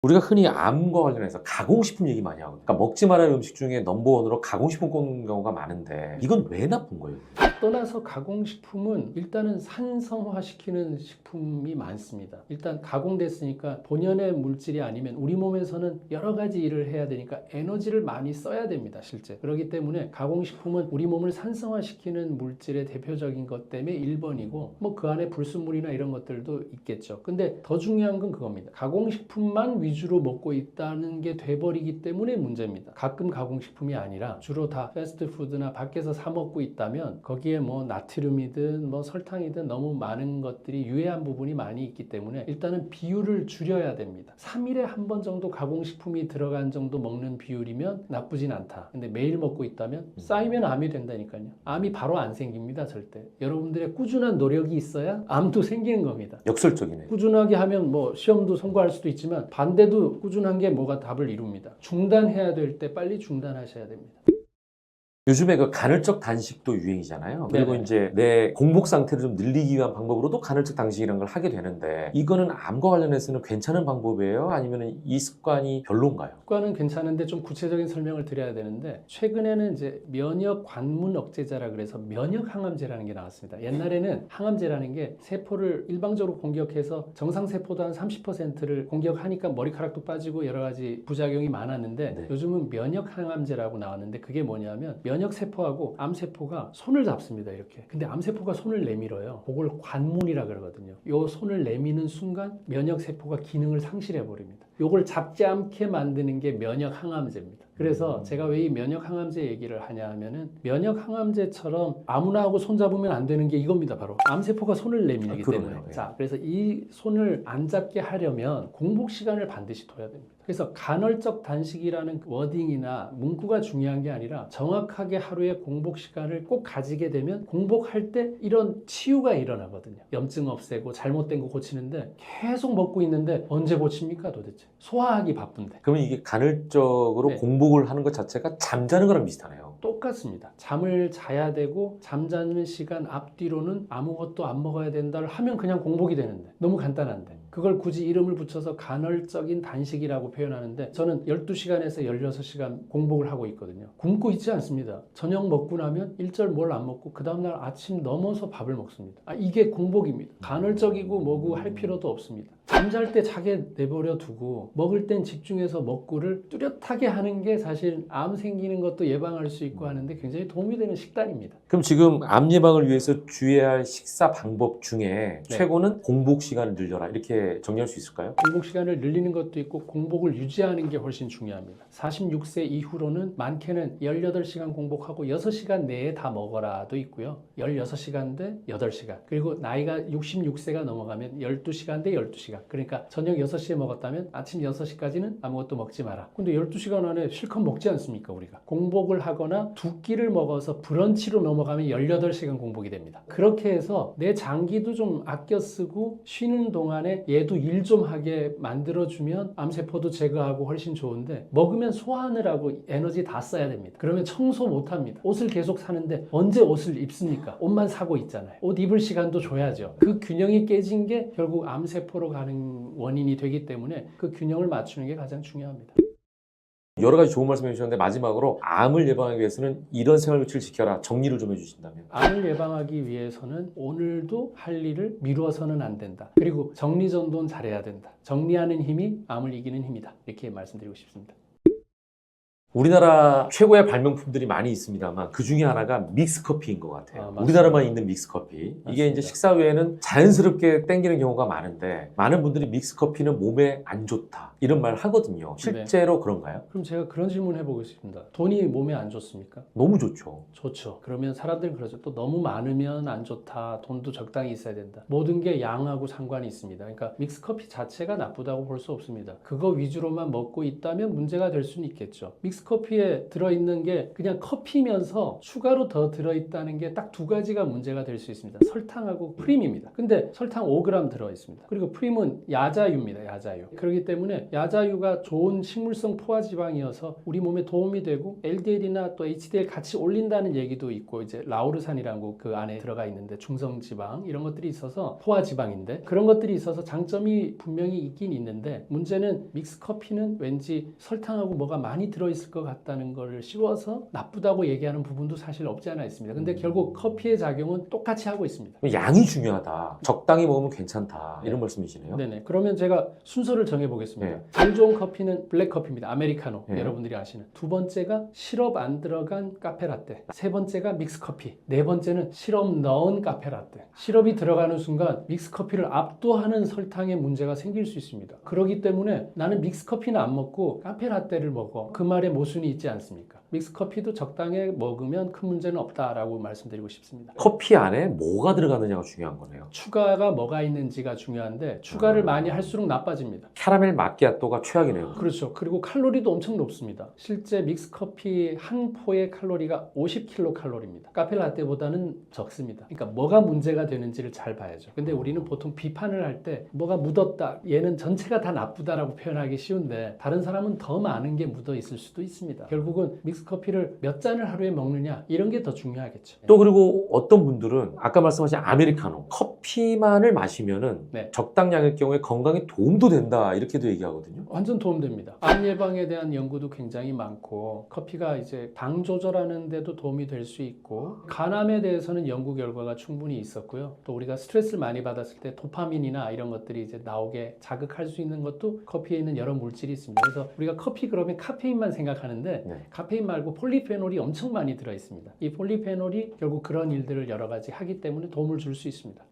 우리가 흔히 암과 관련해서 가공식품 얘기 많이 하거든요. 그러니까 먹지 말아야 할 음식 중에 넘버원으로 가공식품 꼽는 경우가 많은데 이건 왜 나쁜 거예요? 떠나서 가공식품은 일단은 산성화시키는 식품이 많습니다. 일단 가공됐으니까 본연의 물질이 아니면 우리 몸에서는 여러 가지 일을 해야 되니까 에너지를 많이 써야 됩니다, 실제. 그렇기 때문에 가공식품은 우리 몸을 산성화시키는 물질의 대표적인 것 때문에 1번이고, 뭐 그 안에 불순물이나 이런 것들도 있겠죠. 근데 더 중요한 건 그겁니다. 가공식품만 위주로 먹고 있다는 게 돼버리기 때문에 문제입니다. 가끔 가공식품이 아니라 주로 다 패스트푸드나 밖에서 사 먹고 있다면 거기에 뭐 나트륨이든 뭐 설탕이든 너무 많은 것들이 유해한 부분이 많이 있기 때문에 일단은 비율을 줄여야 됩니다. 3일에 한 번 정도 가공식품이 들어간 정도 먹는 비율이면 나쁘진 않다. 근데 매일 먹고 있다면 쌓이면 암이 된다니까요. 암이 바로 안 생깁니다, 절대. 여러분들의 꾸준한 노력이 있어야 암도 생기는 겁니다. 역설적이네요. 꾸준하게 하면 뭐 시험도 통과할 수도 있지만, 반대도 꾸준한 게 뭐가 답을 이룹니다. 중단해야 될 때 빨리 중단하셔야 됩니다. 요즘에 그 간헐적 단식도 유행이잖아요. 그리고 네네. 이제 내 공복 상태를 좀 늘리기 위한 방법으로도 간헐적 단식이라는 걸 하게 되는데, 이거는 암과 관련해서는 괜찮은 방법이에요? 아니면 이 습관이 별론가요? 습관은 괜찮은데 좀 구체적인 설명을 드려야 되는데, 최근에는 이제 면역 관문 억제제라 그래서 면역 항암제라는 게 나왔습니다. 옛날에는 항암제라는 게 세포를 일방적으로 공격해서 정상 세포도 한 30%를 공격하니까 머리카락도 빠지고 여러 가지 부작용이 많았는데, 네. 요즘은 면역 항암제라고 나왔는데, 그게 뭐냐면 면역 세포하고 암 세포가 손을 잡습니다, 이렇게. 근데 암 세포가 손을 내밀어요. 그걸 관문이라 그러거든요. 요 손을 내미는 순간 면역 세포가 기능을 상실해 버립니다. 요걸 잡지 않게 만드는 게 면역 항암제입니다. 그래서 제가 왜 이 면역 항암제 얘기를 하냐 하면은, 면역 항암제처럼 아무나 하고 손 잡으면 안 되는 게 이겁니다. 바로 암세포가 손을 내밀기 때문에. 그러네요. 예. 자, 그래서 이 손을 안 잡게 하려면 공복 시간을 반드시 둬야 됩니다. 그래서 간헐적 단식이라는 워딩이나 문구가 중요한 게 아니라, 정확하게 하루에 공복 시간을 꼭 가지게 되면 공복할 때 이런 치유가 일어나거든요. 염증 없애고 잘못된 거 고치는데, 계속 먹고 있는데 언제 고칩니까 도대체? 소화하기 바쁜데. 그러면 이게 간헐적으로 네. 공복을 하는 것 자체가 잠자는 거랑 비슷하네요. 똑같습니다. 잠을 자야 되고, 잠자는 시간 앞뒤로는 아무것도 안 먹어야 된다를 하면 그냥 공복이 되는데, 너무 간단한데 그걸 굳이 이름을 붙여서 간헐적인 단식이라고 표현하는데, 저는 12시간에서 16시간 공복을 하고 있거든요. 굶고 있지 않습니다. 저녁 먹고 나면 일절 뭘 안 먹고 그 다음날 아침 넘어서 밥을 먹습니다. 이게 공복입니다. 간헐적이고 뭐고 할 필요도 없습니다. 잠잘 때 자게 내버려 두고 먹을 땐 집중해서 먹고를 뚜렷하게 하는 게 사실 암 생기는 것도 예방할 수 있고 하는데 굉장히 도움이 되는 식단입니다. 그럼 지금 암 예방을 위해서 주의해야 할 식사 방법 중에 네. 최고는 공복 시간을 늘려라, 이렇게 정리할 수 있을까요? 공복 시간을 늘리는 것도 있고 공복을 유지하는 게 훨씬 중요합니다. 46세 이후로는 많게는 18시간 공복하고 6시간 내에 다 먹어라도 있고요. 16시간 대 8시간. 그리고 나이가 66세가 넘어가면 12시간 대 12시간. 그러니까 저녁 6시에 먹었다면 아침 6시까지는 아무것도 먹지 마라. 근데 12시간 안에 실컷 먹지 않습니까, 우리가? 공복을 하거나 두 끼를 먹어서 브런치로 넘어가면 18시간 공복이 됩니다. 그렇게 해서 내 장기도 좀 아껴 쓰고 쉬는 동안에 얘도 일 좀 하게 만들어주면 암세포도 제거하고 훨씬 좋은데, 먹으면 소화하느라고 에너지 다 써야 됩니다. 그러면 청소 못합니다. 옷을 계속 사는데 언제 옷을 입습니까? 옷만 사고 있잖아요. 옷 입을 시간도 줘야죠. 그 균형이 깨진 게 결국 암세포로 가는 원인이 되기 때문에 그 균형을 맞추는 게 가장 중요합니다. 여러 가지 좋은 말씀 해주셨는데, 마지막으로 암을 예방하기 위해서는 이런 생활 규칙을 지켜라, 정리를 좀 해주신다면. 암을 예방하기 위해서는 오늘도 할 일을 미루어서는 안 된다. 그리고 정리전돈 잘해야 된다. 정리하는 힘이 암을 이기는 힘이다. 이렇게 말씀드리고 싶습니다. 우리나라 최고의 발명품들이 많이 있습니다만 그 중에 하나가 믹스커피인 것 같아요. 맞습니다. 우리나라만 있는 믹스커피. 이게 맞습니다. 이제 식사 외에는 자연스럽게 땡기는 경우가 많은데, 많은 분들이 믹스커피는 몸에 안 좋다, 이런 말 하거든요. 실제로 그런가요? 그럼 제가 그런 질문 해보겠습니다. 돈이 몸에 안 좋습니까? 너무 좋죠. 좋죠. 그러면 사람들은 그러죠. 또 너무 많으면 안 좋다. 돈도 적당히 있어야 된다. 모든 게 양하고 상관이 있습니다. 그러니까 믹스커피 자체가 나쁘다고 볼 수 없습니다. 그거 위주로만 먹고 있다면 문제가 될 수는 있겠죠. 믹스커피 믹스커피에 들어있는 게 그냥 커피면서 추가로 더 들어있다는 게 딱 두 가지가 문제가 될 수 있습니다. 설탕하고 프림입니다. 근데 설탕 5g 들어있습니다. 그리고 프림은 야자유입니다. 야자유. 그렇기 때문에 야자유가 좋은 식물성 포화지방이어서 우리 몸에 도움이 되고 LDL이나 또 HDL 같이 올린다는 얘기도 있고, 이제 라우르산이라고 그 안에 들어가 있는데 중성지방 이런 것들이 있어서 포화지방인데, 그런 것들이 있어서 장점이 분명히 있긴 있는데, 문제는 믹스커피는 왠지 설탕하고 뭐가 많이 들어있을 것 같다는 걸 씌워서 나쁘다고 얘기하는 부분도 사실 없지 않아 있습니다. 근데 결국 커피의 작용은 똑같이 하고 있습니다. 양이 중요하다. 적당히 먹으면 괜찮다. 이런 말씀이시네요. 네네. 그러면 제가 순서를 정해보겠습니다. 네. 제일 좋은 커피는 블랙커피입니다. 아메리카노. 네. 여러분들이 아시는. 두 번째가 시럽 안 들어간 카페라떼. 세 번째가 믹스커피. 네 번째는 시럽 넣은 카페라떼. 시럽이 들어가는 순간 믹스커피를 압도하는 설탕의 문제가 생길 수 있습니다. 그렇기 때문에 나는 믹스커피는 안 먹고 카페라떼를 먹어. 그 말에 모순이 있지 않습니까? 믹스커피도 적당히 먹으면 큰 문제는 없다라고 말씀드리고 싶습니다. 커피 안에 뭐가 들어가느냐가 중요한 거네요. 추가가 뭐가 있는지가 중요한데, 추가를 많이 할수록 나빠집니다. 캐러멜 마키아토가 최악이네요. 그렇죠. 그리고 칼로리도 엄청 높습니다. 실제 믹스커피 한 포의 칼로리가 50kcal입니다. 카페라떼보다는 적습니다. 그러니까 뭐가 문제가 되는지를 잘 봐야죠. 근데 우리는 보통 비판을 할 때 뭐가 묻었다, 얘는 전체가 다 나쁘다라고 표현하기 쉬운데, 다른 사람은 더 많은 게 묻어 있을 수도 있습니다. 결국은 믹스커피를 몇 잔을 하루에 먹느냐, 이런 게 더 중요하겠죠. 또 그리고 어떤 분들은 아까 말씀하신 아메리카노, 커피만을 마시면은 네. 적당량일 경우에 건강에 도움도 된다, 이렇게도 얘기하거든요. 완전 도움됩니다. 암 예방에 대한 연구도 굉장히 많고, 커피가 이제 당 조절하는 데도 도움이 될 수 있고, 간암에 대해서는 연구 결과가 충분히 있었고요. 또 우리가 스트레스를 많이 받았을 때 도파민이나 이런 것들이 이제 나오게 자극할 수 있는 것도 커피에 있는 여러 물질이 있습니다. 그래서 우리가 커피 그러면 카페인만 생각하는데, 네. 카페인 말고 폴리페놀이 엄청 많이 들어 있습니다. 이 폴리페놀이 결국 그런 일들을 여러 가지 하기 때문에 도움을 줄 수 있습니다.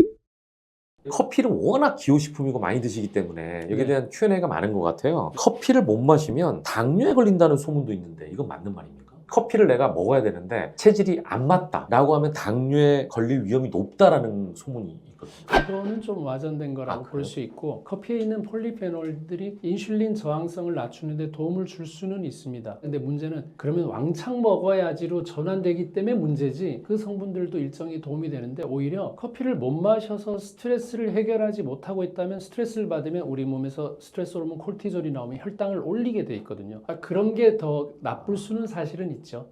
커피를 워낙 기호식품이고 많이 드시기 때문에 여기에 네. 대한 Q&A가 많은 것 같아요. 커피를 못 마시면 당뇨에 걸린다는 소문도 있는데 이건 맞는 말입니까? 커피를 내가 먹어야 되는데 체질이 안 맞다라고 하면 당뇨에 걸릴 위험이 높다라는 소문이 있거든요. 그거는 좀 와전된 거라고 그래요? 볼 수 있고, 커피에 있는 폴리페놀들이 인슐린 저항성을 낮추는 데 도움을 줄 수는 있습니다. 근데 문제는 그러면 왕창 먹어야지로 전환되기 때문에 문제지, 그 성분들도 일정히 도움이 되는데, 오히려 커피를 못 마셔서 스트레스를 해결하지 못하고 있다면, 스트레스를 받으면 우리 몸에서 스트레스 호르몬 콜티졸이 나오면 혈당을 올리게 돼 있거든요. 그런 게 더 나쁠 수는 사실은 있죠.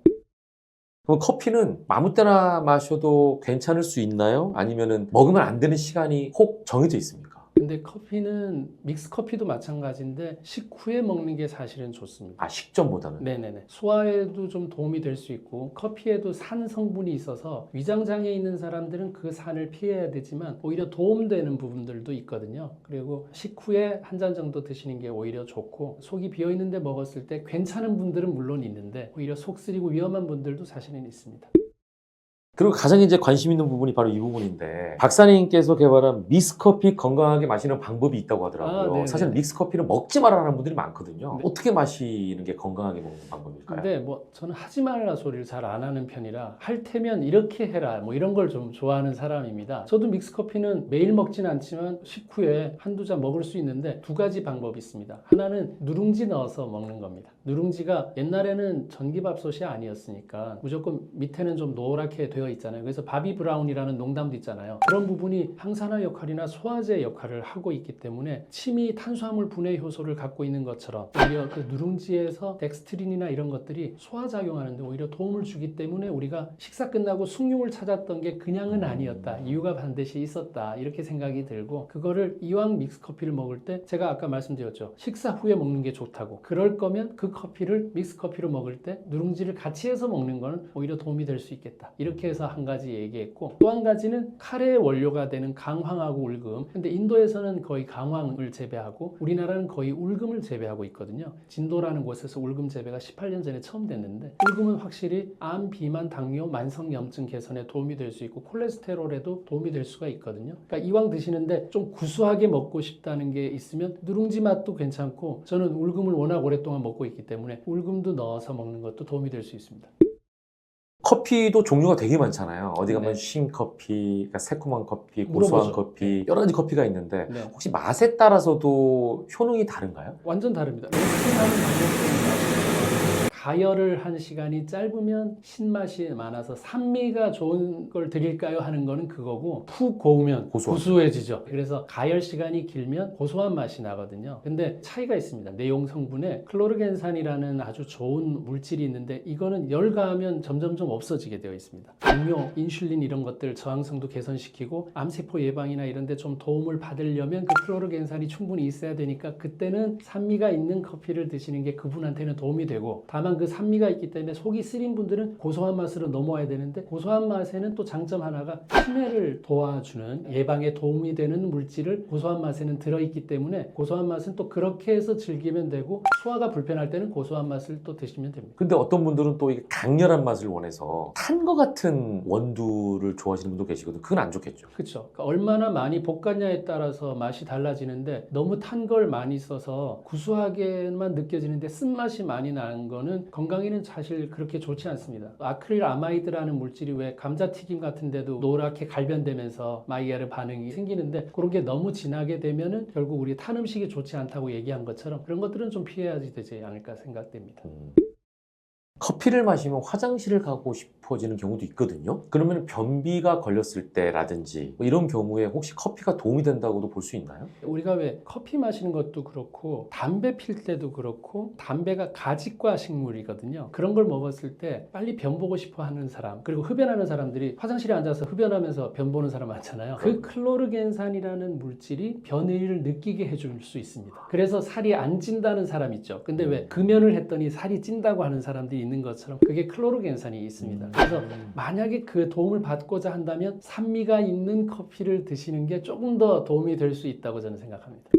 그럼 커피는 아무 때나 마셔도 괜찮을 수 있나요? 아니면은 먹으면 안 되는 시간이 혹 정해져 있습니까? 근데 커피는 믹스커피도 마찬가지인데 식후에 먹는 게 사실은 좋습니다. 아, 식전보다는? 네네네. 소화에도 좀 도움이 될 수 있고, 커피에도 산 성분이 있어서 위장장애 있는 사람들은 그 산을 피해야 되지만 오히려 도움되는 부분들도 있거든요. 그리고 식후에 한 잔 정도 드시는 게 오히려 좋고, 속이 비어있는데 먹었을 때 괜찮은 분들은 물론 있는데 오히려 속 쓰리고 위험한 분들도 사실은 있습니다. 그리고 가장 이제 관심 있는 부분이 바로 이 부분인데, 박사님께서 개발한 믹스커피 건강하게 마시는 방법이 있다고 하더라고요. 네네. 사실 믹스커피를 먹지 말라는 분들이 많거든요. 네. 어떻게 마시는 게 건강하게 먹는 방법일까요? 근데 뭐 저는 하지 말라 소리를 잘 안 하는 편이라, 할 테면 이렇게 해라 뭐 이런 걸 좀 좋아하는 사람입니다. 저도 믹스커피는 매일 먹진 않지만 식후에 한두 잔 먹을 수 있는데, 두 가지 방법이 있습니다. 하나는 누룽지 넣어서 먹는 겁니다. 누룽지가 옛날에는 전기밥솥이 아니었으니까 무조건 밑에는 좀 노랗게 되어 있잖아요. 그래서 바비 브라운이라는 농담도 있잖아요. 그런 부분이 항산화 역할이나 소화제 역할을 하고 있기 때문에 침이 탄수화물 분해 효소를 갖고 있는 것처럼, 오히려 그 누룽지에서 덱스트린이나 이런 것들이 소화작용하는데 오히려 도움을 주기 때문에 우리가 식사 끝나고 숭늉을 찾았던 게 그냥은 아니었다, 이유가 반드시 있었다, 이렇게 생각이 들고, 그거를 이왕 믹스커피를 먹을 때 제가 아까 말씀드렸죠. 식사 후에 먹는 게 좋다고. 그럴 거면 그 커피를 믹스커피로 먹을 때 누룽지를 같이 해서 먹는 건 오히려 도움이 될 수 있겠다, 이렇게 해서 한 가지 얘기했고, 또 한 가지는 카레의 원료가 되는 강황하고 울금. 근데 인도에서는 거의 강황을 재배하고 우리나라는 거의 울금을 재배하고 있거든요. 진도라는 곳에서 울금 재배가 18년 전에 처음 됐는데, 울금은 확실히 암, 비만, 당뇨, 만성염증 개선에 도움이 될 수 있고 콜레스테롤에도 도움이 될 수가 있거든요. 그러니까 이왕 드시는데 좀 구수하게 먹고 싶다는 게 있으면 누룽지 맛도 괜찮고, 저는 울금을 워낙 오랫동안 먹고 있기 때문에 울금도 넣어서 먹는 것도 도움이 될 수 있습니다. 커피도 종류가 되게 많잖아요. 어디 가면 네. 신 커피, 그러니까 새콤한 커피, 고소한 물어보죠. 커피, 여러 가지 커피가 있는데 네. 혹시 맛에 따라서도 효능이 다른가요? 완전 다릅니다. 로스팅하는 방법도 가열을 한 시간이 짧으면 신맛이 많아서 산미가 좋은 걸 드릴까요 하는 거는 그거고, 푹 고우면 고소해지죠. 그래서 가열 시간이 길면 고소한 맛이 나거든요. 근데 차이가 있습니다. 내용 성분에 클로르겐산이라는 아주 좋은 물질이 있는데 이거는 열 가하면 점점점 없어지게 되어 있습니다. 당뇨, 인슐린 이런 것들 저항성도 개선시키고 암세포 예방이나 이런 데 좀 도움을 받으려면 그 클로르겐산이 충분히 있어야 되니까 그때는 산미가 있는 커피를 드시는 게 그분한테는 도움이 되고, 다만 그 산미가 있기 때문에 속이 쓰린 분들은 고소한 맛으로 넘어와야 되는데, 고소한 맛에는 또 장점 하나가 치매를 도와주는 예방에 도움이 되는 물질을 고소한 맛에는 들어있기 때문에 고소한 맛은 또 그렇게 해서 즐기면 되고, 소화가 불편할 때는 고소한 맛을 또 드시면 됩니다. 근데 어떤 분들은 또 이게 강렬한 맛을 원해서 탄 거 같은 원두를 좋아하시는 분도 계시거든요. 그건 안 좋겠죠. 그렇죠. 그러니까 얼마나 많이 볶았냐에 따라서 맛이 달라지는데, 너무 탄 걸 많이 써서 구수하게만 느껴지는데 쓴맛이 많이 나는 거는 건강에는 사실 그렇게 좋지 않습니다. 아크릴 아마이드라는 물질이 왜 감자튀김 같은 데도 노랗게 갈변되면서 마이야르 반응이 생기는데, 그런 게 너무 진하게 되면은 결국 우리 탄 음식이 좋지 않다고 얘기한 것처럼 그런 것들은 좀 피해야지 되지 않을까 생각됩니다. 커피를 마시면 화장실을 가고 싶어지는 경우도 있거든요. 그러면 변비가 걸렸을 때라든지 뭐 이런 경우에 혹시 커피가 도움이 된다고도 볼 수 있나요? 우리가 왜 커피 마시는 것도 그렇고 담배 필 때도 그렇고, 담배가 가직과 식물이거든요. 그런 걸 먹었을 때 빨리 변 보고 싶어 하는 사람, 그리고 흡연하는 사람들이 화장실에 앉아서 흡연하면서 변 보는 사람 많잖아요. 그 클로르겐산이라는 물질이 변의를 느끼게 해줄 수 있습니다. 그래서 살이 안 찐다는 사람 있죠. 근데 왜 금연을 했더니 살이 찐다고 하는 사람들이 있는 것처럼 그게 클로르겐산이 있습니다. 그래서 만약에 그 도움을 받고자 한다면 산미가 있는 커피를 드시는 게 조금 더 도움이 될 수 있다고 저는 생각합니다.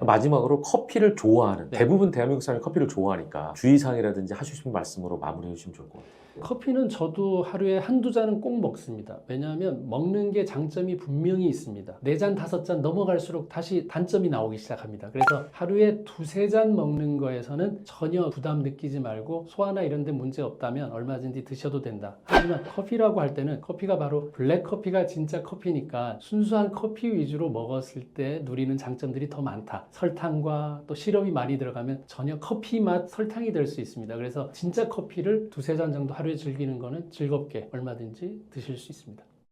마지막으로 커피를 좋아하는, 네. 대부분 대한민국 사람이 커피를 좋아하니까 주의사항이라든지 하시고 싶은 말씀으로 마무리해 주시면 좋을 것 같아요. 커피는 저도 하루에 한두 잔은 꼭 먹습니다. 왜냐하면 먹는 게 장점이 분명히 있습니다. 4잔, 5잔 넘어갈수록 다시 단점이 나오기 시작합니다. 그래서 하루에 2-3잔 먹는 거에서는 전혀 부담 느끼지 말고, 소화나 이런 데 문제 없다면 얼마든지 드셔도 된다. 하지만 커피라고 할 때는 커피가 바로 블랙커피가 진짜 커피니까 순수한 커피 위주로 먹었을 때 누리는 장점들이 더 많다. 설탕과 또 시럽이 많이 들어가면 전혀 커피 맛 설탕이 될 수 있습니다. 그래서 진짜 커피를 2-3잔 정도 하루에 즐기는 거는 즐겁게 얼마든지 드실 수 있습니다.